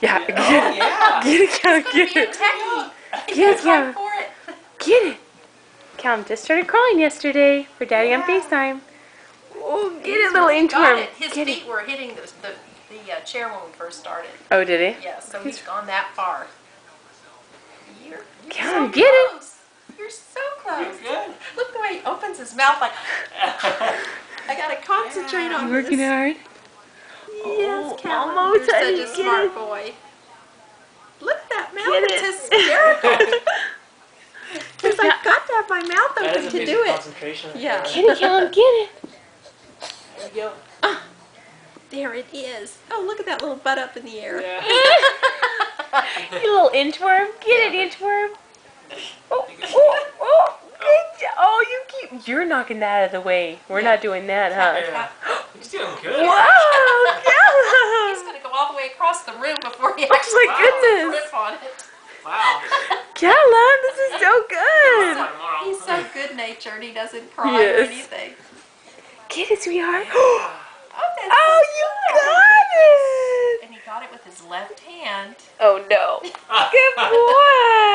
Yeah. Oh, yeah. Get it, Callum. Get it. Get it, Callum. Get it. Callum just started crawling yesterday for Daddy on FaceTime. Oh, get it, little inchworm. His feet were hitting the chair when we first started. Oh, did he? Yeah, so he's gone that far. You're Callum, so get it. close. You're so close. You're good. Look the way he opens his mouth like, I gotta concentrate on You working this. hard? Yes, Callum, almost, you're honey, such a get smart it. boy. Look at that mouth, Get it's it. hysterical. Because I've got to have my mouth That open is to a do basic it. concentration. Yeah. Get it, Callum. Get it. There we go. There it is. Oh, look at that little butt up in the air. Yeah. You little inchworm. Get it, inchworm. Oh, oh, oh. Good job. Oh, you're knocking that out of the way. We're not doing that, huh? Yeah. He's doing good. Wow, He's Callum. going to go all the way across the room before he Oh actually my puts a goodness. grip on it. Wow. Callum, this is so good. He's so good-natured. He doesn't cry or Yes. anything. Get it, sweetheart. Oh, that's Oh, so you good. got it. And he got it with his left hand. Oh, no. Good boy.